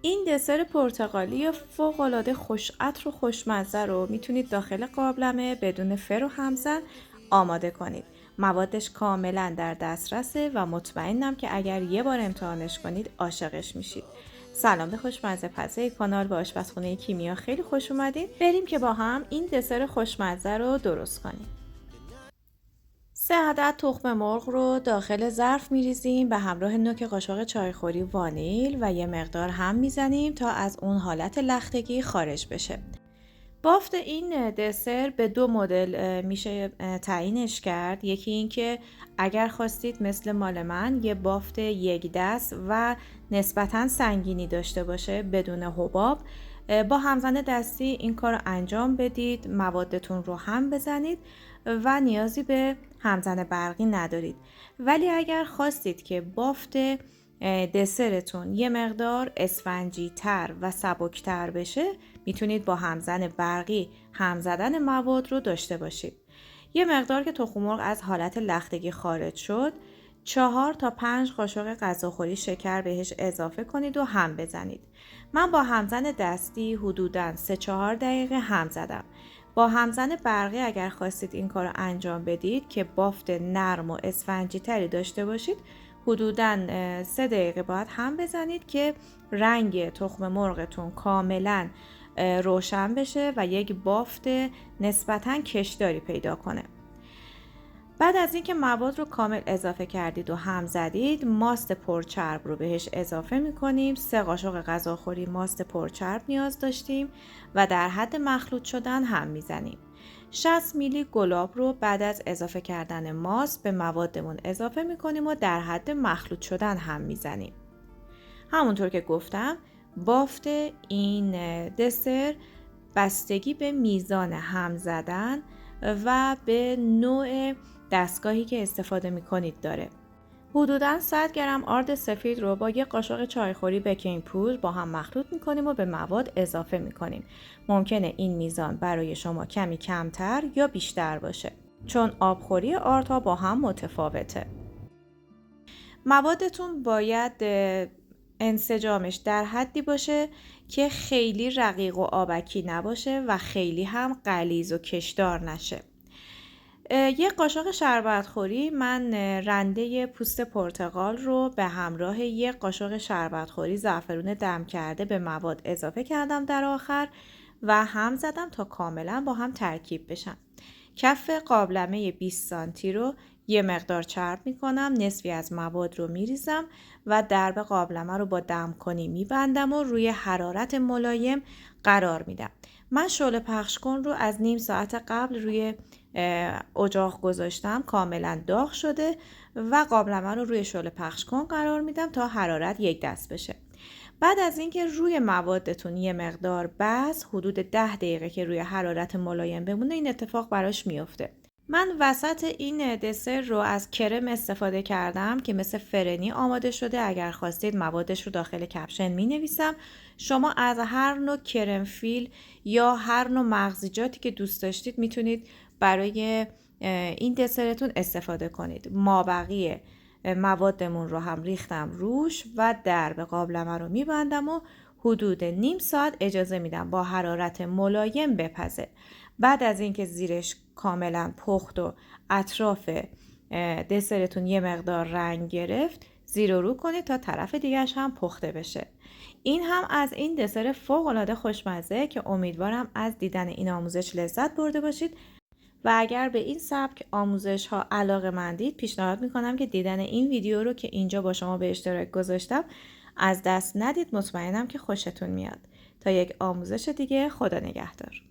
این دسر پرتقالی فوق‌العاده خوش‌عطر و خوشمزه رو میتونید داخل قابلمه بدون فر و همزن آماده کنید. موادش کاملا در دسترسه و مطمئنم که اگر یه بار امتحانش کنید عاشقش میشید. سلام به خوشمزه پزای کانال، به آشپزخونه کیمیا خیلی خوش اومدین. بریم که با هم این دسر خوشمزه رو درست کنیم. 3 عدد تخم مرغ رو داخل ظرف میریزیم به همراه نوک قاشق چایخوری وانیل و یه مقدار هم میزنیم تا از اون حالت لختگی خارج بشه. بافت این دسر به 2 مدل میشه تعیینش کرد. یکی این که اگر خواستید مثل مال من یه بافت یک دست و نسبتاً سنگینی داشته باشه بدون حباب، با همزن دستی این کار رو انجام بدید، موادتون رو هم بزنید و نیازی به همزن برقی ندارید. ولی اگر خواستید که بافت دسرتون یه مقدار اسفنجی تر و سبک تر بشه، میتونید با همزن برقی هم زدن مواد رو داشته باشید. یه مقدار که تخم مرغ از حالت لختگی خارج شد، 4 تا 5 قاشق غذاخوری شکر بهش اضافه کنید و هم بزنید. من با همزن دستی حدوداً 3-4 دقیقه هم زدم. با همزن برقی اگر خواستید این کار رو انجام بدید که بافت نرم و اسفنجی تری داشته باشید، حدوداً 3 دقیقه باید هم بزنید که رنگ تخم مرغتون کاملاً روشن بشه و یک بافت نسبتاً کشداری پیدا کنه. بعد از اینکه مواد رو کامل اضافه کردید و هم زدید، ماست پرچرب رو بهش اضافه میکنیم. 3 قاشق غذاخوری ماست پرچرب نیاز داشتیم و در حد مخلوط شدن هم میزنیم. 60 میلی گلاب رو بعد از اضافه کردن ماست به موادمون اضافه میکنیم و در حد مخلوط شدن هم میزنیم. همونطور که گفتم، بافت این دسر بستگی به میزان هم زدن و به نوع دستگاهی که استفاده میکنید داره. حدوداً 100 گرم آرد سفید رو با یک قاشق چایخوری بیکینگ پودر با هم مخلوط میکنیم و به مواد اضافه میکنیم. ممکنه این میزان برای شما کمی کمتر یا بیشتر باشه، چون آبخوری آردها با هم متفاوته. موادتون باید انسجامش در حدی باشه که خیلی رقیق و آبکی نباشه و خیلی هم غلیظ و کشدار نشه. یک قاشق شربت خوری من رنده پوست پرتقال رو به همراه یک قاشق شربت خوری زعفرون دم کرده به مواد اضافه کردم در آخر و هم زدم تا کاملا با هم ترکیب بشن. کف قابلمه 20 سانتی رو یه مقدار چرب میکنم، نصفی از مواد رو میریزم و درب قابلمه رو با دم کنی میبندم و روی حرارت ملایم قرار میدم. من شعله پخش کن رو از نیم ساعت قبل روی اجاق گذاشتم، کاملا داغ شده و قابلمه رو روی شعله پخش کن قرار میدم تا حرارت یک دست بشه. بعد از اینکه روی موادتون یه مقدار بس، حدود 10 دقیقه که روی حرارت ملایم بمونه، این اتفاق براش میفته. من وسط این دسر رو از کرم استفاده کردم که مثل فرنی آماده شده. اگر خواستید موادش رو داخل کپشن می نویسم. شما از هر نوع کرم فیل یا هر نوع مغزیجاتی که دوست داشتید میتونید برای این دسرتون استفاده کنید. مابقی موادمون رو هم ریختم روش و درب قابلمه رو میبندم و حدود نیم ساعت اجازه میدم با حرارت ملایم بپزه. بعد از اینکه زیرش کاملا پخت و اطراف دسرتون یه مقدار رنگ گرفت، زیر و رو کنید تا طرف دیگرش هم پخته بشه. این هم از این دسر فوق‌العاده خوشمزه که امیدوارم از دیدن این آموزش لذت برده باشید و اگر به این سبک آموزش ها علاقه‌مندید، پیشنهاد میکنم که دیدن این ویدیو رو که اینجا با شما به اشتراک گذاشتم از دست ندید. مطمئنم که خوشتون میاد. تا یک آموزش دیگه، خدا نگهدار.